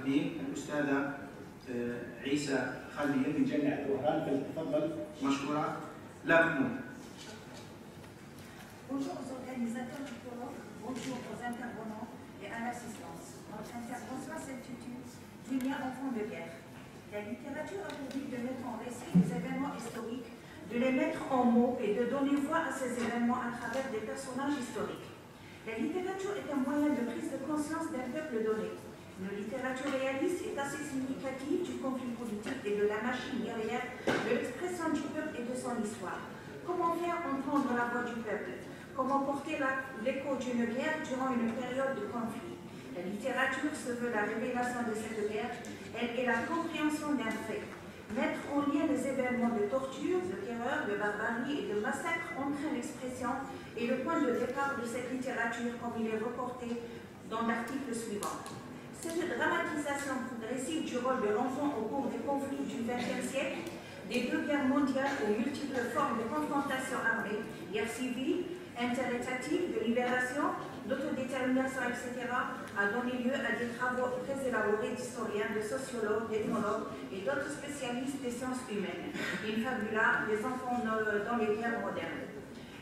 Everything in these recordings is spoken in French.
بالأستاذة عيسى خليل من جامعة وهران، فلتتفضل مشكورة. لا ممنوع. Bonjour aux organisateurs du forum, bonjour aux intervenants et à l'assistance. Notre intervention s'intitule Dunia, enfant de guerre. La littérature a pour but de mettre en récit les événements historiques, de les mettre en mots et de donner voix à ces événements à travers des personnages historiques. La littérature est un moyen de prise de conscience d'un peuple donné. Une littérature réaliste est assez significative du conflit politique et de la machine guerrière, de l'expression du peuple et de son histoire. Comment faire entendre la voix du peuple? Comment porter l'écho d'une guerre durant une période de conflit? La littérature se veut la révélation de cette guerre, elle est la compréhension d'un fait. Mettre en lien les événements de torture, de terreur, de barbarie et de massacre entraîne l'expression et le point de départ de cette littérature comme il est reporté dans l'article suivant. Cette dramatisation progressive du rôle de l'enfant au cours des conflits du XXe siècle, des deux guerres mondiales aux multiples formes de confrontation armée, guerre civile, interétatique, de libération, d'autodétermination, etc., a donné lieu à des travaux très élaborés d'historiens, de sociologues, d'ethnologues et d'autres spécialistes des sciences humaines. In fabula, les enfants dans les guerres modernes.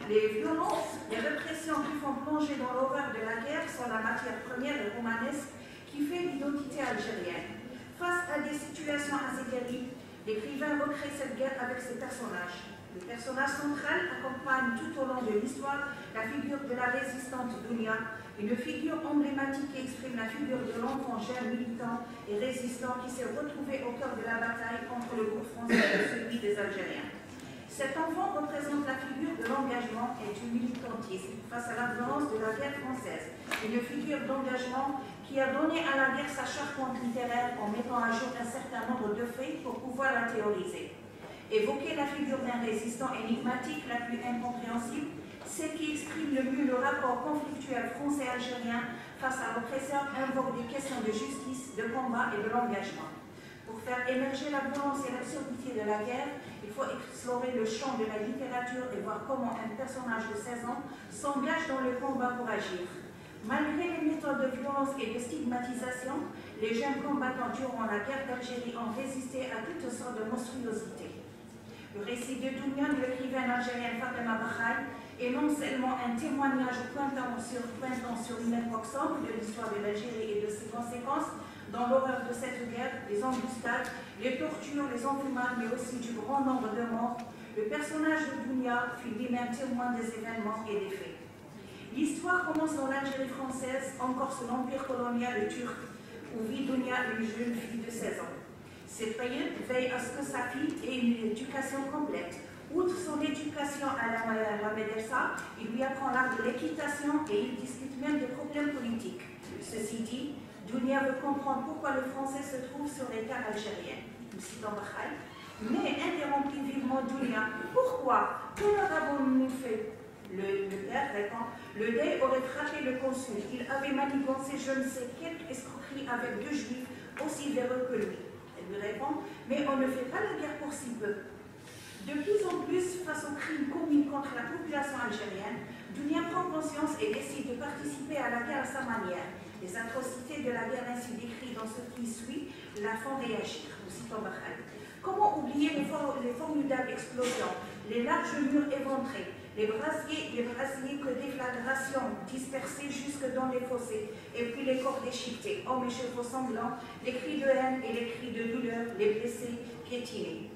Les violences, les répressions qui font plonger dans l'horreur de la guerre sont la matière première et romanesque qui fait l'identité algérienne. Face à des situations assez terribles, l'écrivain recrée cette guerre avec ses personnages. Le personnage central accompagne tout au long de l'histoire la figure de la résistante Dunia, une figure emblématique qui exprime la figure de l'enfant jeune militant et résistant qui s'est retrouvé au cœur de la bataille entre le groupe français et celui des Algériens. Cet enfant représente la figure de l'engagement et du militantisme face à la violence de la guerre française, une figure d'engagement qui a donné à la guerre sa charpente littéraire en mettant à jour un certain nombre de faits pour pouvoir la théoriser. Évoquer la figure d'un résistant énigmatique la plus incompréhensible, celle qui exprime le mieux le rapport conflictuel français-algérien face à l'oppresseur, invoque des questions de justice, de combat et de l'engagement. Pour faire émerger la violence et l'absurdité de la guerre, il faut explorer le champ de la littérature et voir comment un personnage de 16 ans s'engage dans le combat pour agir. Malgré les méthodes de violence et de stigmatisation, les jeunes combattants durant la guerre d'Algérie ont résisté à toutes sortes de monstruosités. Le récit de Dunia de l'écrivaine algérienne Fatema Bakhai est non seulement un témoignage pointant sur une époque sombre de l'histoire de l'Algérie et de ses conséquences, dans l'horreur de cette guerre, les embuscades, les tortures, les enfumades, mais aussi du grand nombre de morts, le personnage de Dunia fut lui-même témoin des événements et des faits. L'histoire commence dans l'Algérie française, encore sous l'empire colonial turc, où vit Dunia, une jeune fille de 16 ans. Cette période veille à ce que sa fille ait une éducation complète. Outre son éducation à la médersa, il lui apprend l'art de l'équitation et il discute même des problèmes politiques. Ceci dit, Dunia veut comprendre pourquoi le français se trouve sur les terres algériennes. Mais interrompit vivement Dunia. Pourquoi? Que leur avons-nous fait? Le père répond, le deuil aurait frappé le consul. Il avait manigancé je ne sais quelle escroquerie avec 2 juifs aussi véreux que lui. Elle lui répond, mais on ne fait pas la guerre pour si peu. De plus en plus, face aux crimes commis contre la population algérienne, Dunia prend conscience et décide de participer à la guerre à sa manière. Les atrocités de la guerre ainsi décrites dans ce qui suit la font réagir. Comment oublier les formidables explosions, les larges murs éventrés, les brasiers que déflagration dispersés jusque dans les fossés, et puis les corps déchiquetés, hommes et chevaux sanglants, les cris de haine et les cris de douleur, les blessés piétinés.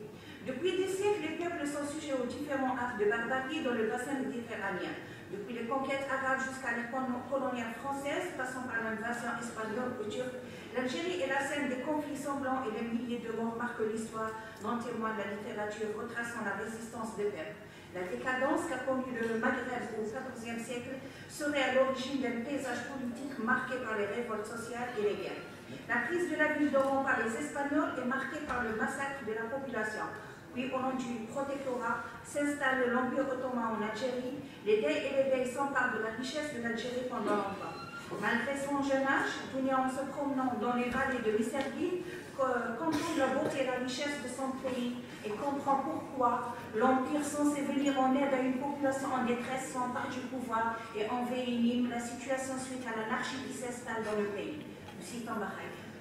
Depuis des siècles, les peuples sont sujets aux différents actes de barbarie dans le bassin méditerranéen. Depuis les conquêtes arabes jusqu'à l'époque coloniale française, passant par l'invasion espagnole ou turque, l'Algérie est la scène des conflits sanglants et les milliers de morts marquent l'histoire, dont témoigne la littérature retraçant la résistance des peuples. La décadence qu'a connue le Maghreb au XIVe siècle serait à l'origine d'un paysage politique marqué par les révoltes sociales et les guerres. La prise de la ville d'Oran par les Espagnols est marquée par le massacre de la population. Puis, au nom du protectorat, s'installe l'Empire ottoman en Algérie. Les Dey et les Dey s'emparent de la richesse de l'Algérie pendant longtemps. Malgré son jeune âge, Dunia, en se promenant dans les vallées de Misserguine, contemple la beauté et la richesse de son pays et comprend pourquoi l'Empire censé venir en aide à une population en détresse s'empare du pouvoir et envenime la situation suite à l'anarchie qui s'installe dans le pays.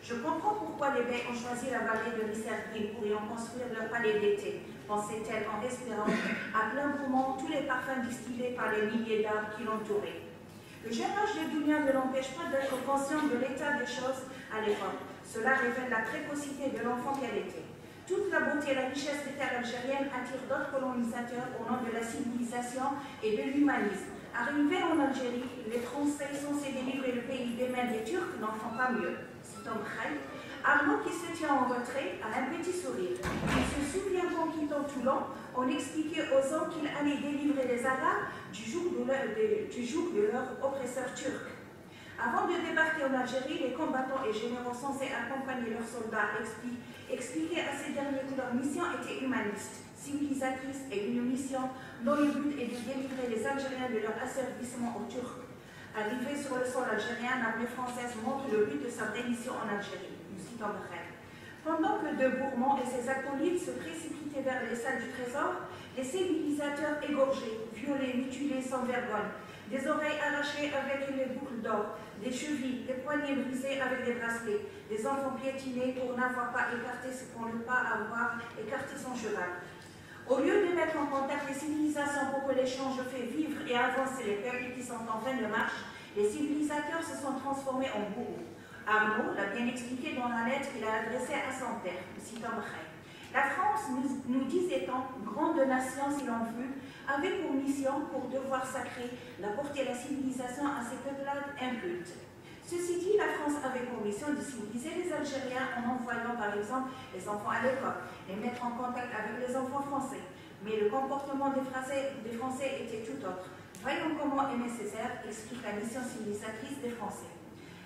Je comprends pourquoi les Bey ont choisi la vallée de l'Isserville pour y en construire leur palais d'été, pensait-elle en respirant à plein poumon tous les parfums distillés par les milliers d'arbres qui l'entouraient. Le jeune âge de Dounia ne l'empêche pas d'être conscient de l'état des choses à l'époque. Cela révèle la précocité de l'enfant qu'elle était. Toute la beauté et la richesse des terres algériennes attirent d'autres colonisateurs au nom de la civilisation et de l'humanisme. Arrivés en Algérie, les Français censés délivrer le pays des mains des Turcs n'en font pas mieux. C'est un Khaï. Arnaud, qui se tient en retrait, a un petit sourire. Il se souvient qu'en quittant Toulon, on expliquait aux hommes qu'il allait délivrer les Arabes du joug de leur oppresseur turc. Avant de débarquer en Algérie, les combattants et généraux censés accompagner leurs soldats expliquaient à ces derniers que leur mission était humaniste, civilisatrice et une mission dont le but est de délivrer les Algériens de leur asservissement aux Turcs. Arrivée sur le sol algérien, l'armée française montre le but de sa démission en Algérie. Nous citons Brel. Pendant que de Bourmont et ses acolytes se précipitaient vers les salles du trésor, les civilisateurs égorgés, violés, mutilés sans vergogne, des oreilles arrachées avec les boucles d'or, des chevilles, des poignets brisés avec des bracelets, des enfants piétinés pour n'avoir pas écarté pour ne pas avoir écarté son cheval. Au lieu de mettre en contact les civilisations pour que l'échange fait vivre et avancer les peuples qui sont en fin de marche, les civilisateurs se sont transformés en bourreaux. Arnaud l'a bien expliqué dans la lettre qu'il a adressée à son père, citant Brel. La France, nous disait-on, grande nation si l'on veut, avait pour mission, pour devoir sacré, d'apporter la civilisation à ces peuplades incultes. Ceci dit, la France avait pour mission de civiliser les Algériens en envoyant par exemple les enfants à l'école, les mettre en contact avec les enfants français. Mais le comportement des Français était tout autre. Voyons comment est nécessaire, explique la mission civilisatrice des Français.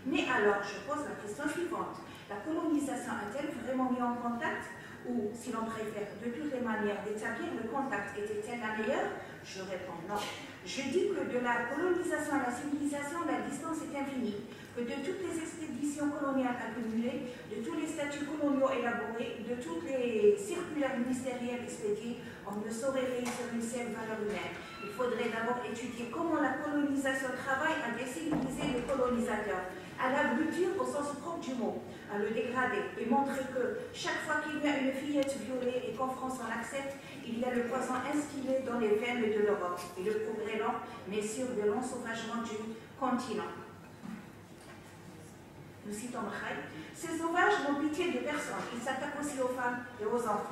Mais alors, je pose la question suivante. La colonisation a-t-elle vraiment mis en contact? Ou, si l'on préfère, de toutes les manières d'établir le contact était-elle la meilleure? Je réponds non. Je dis que de la colonisation à la civilisation, la distance est infinie, que de toutes les expéditions coloniales accumulées, de tous les statuts coloniaux élaborés, de toutes les circulaires ministérielles expédiées, on ne saurait réussir une seule valeur humaine. Il faudrait d'abord étudier comment la colonisation travaille à déciviliser le colonisateur, à l'abrutir au sens propre du mot, à le dégrader et montrer que chaque fois qu'il y a une fillette violée et qu'en France on l'accepte, il y a le poison instillé dans les veines de l'Europe et le progrès lent, mais sûr de l'ensauvagement du continent. Nous citons Brel. Ces sauvages n'ont pitié de personne, ils s'attaquent aussi aux femmes et aux enfants.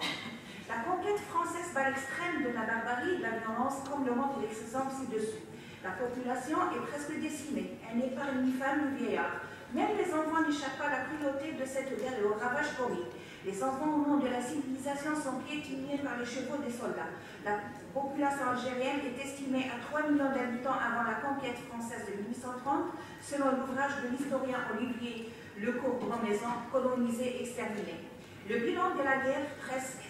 La conquête française va à l'extrême de la barbarie et de la violence, comme le montrent les exemples ci-dessous. La population est presque décimée, elle n'est pas ni femme ni vieillard. Même les enfants n'échappent pas à la cruauté de cette guerre et au ravage commis. Les enfants au nom de la civilisation sont piétinés par les chevaux des soldats. La population algérienne est estimée à 3 millions d'habitants avant la conquête française de 1830, selon l'ouvrage de l'historien Olivier Lecourt-Grandmaison, Colonisé, exterminé. Le bilan de la guerre, presque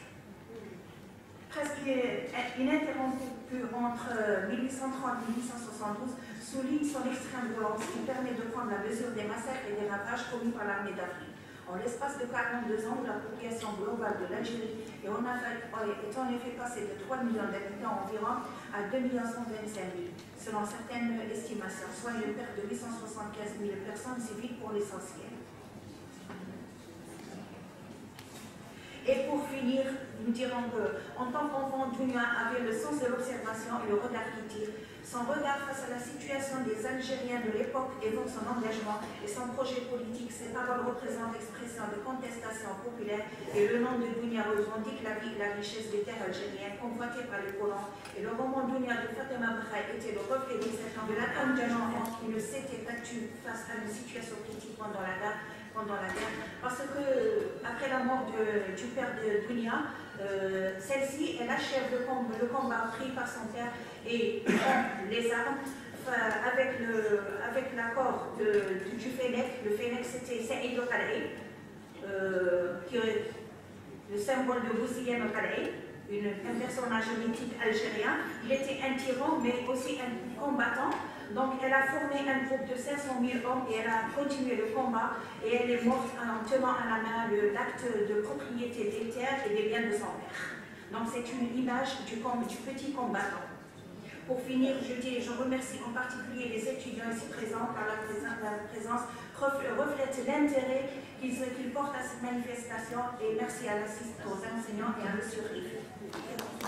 ininterrompu entre 1830 et 1872, souligne son extrême violence qui permet de prendre la mesure des massacres et des ravages commis par l'armée d'Afrique. En l'espace de 42 ans, la population globale de l'Algérie est en effet passée de 3 millions d'habitants environ à 2 125 000, selon certaines estimations, soit une perte de 875 000 personnes civiles pour l'essentiel. Et pour finir, nous dirons qu'en tant qu'enfant, Dounia avait le sens de l'observation et le regard critique. Son regard face à la situation des Algériens de l'époque évoque son engagement et son projet politique. Ses paroles représentent l'expression de contestation populaire et le nom de Dounia revendique la vie et la richesse des terres algériennes convoitées par les colons. Et le roman Dounia de Fatima Brel était le reflet de l'attente d'un enfant qui ne s'était battu face à une situation critique pendant la guerre, parce que après la mort du père de Dounia, celle-ci, elle achève le combat pris par son père et les armes avec l'accord du Fennec. Le Fennec, c'est Saïd Al-Khalai, qui est le symbole de Boussien Al-Khalai, un personnage mythique algérien. Il était un tyran, mais aussi un combattant. Donc, elle a formé un groupe de 500 000 hommes et elle a continué le combat. Et elle est morte en tenant à la main l'acte de propriété des terres et des biens de son père. Donc, c'est une image du petit combattant. Pour finir, je remercie en particulier les étudiants ici présents car la présence reflète l'intérêt qu'ils portent à cette manifestation et merci aux enseignants et à M. Riff.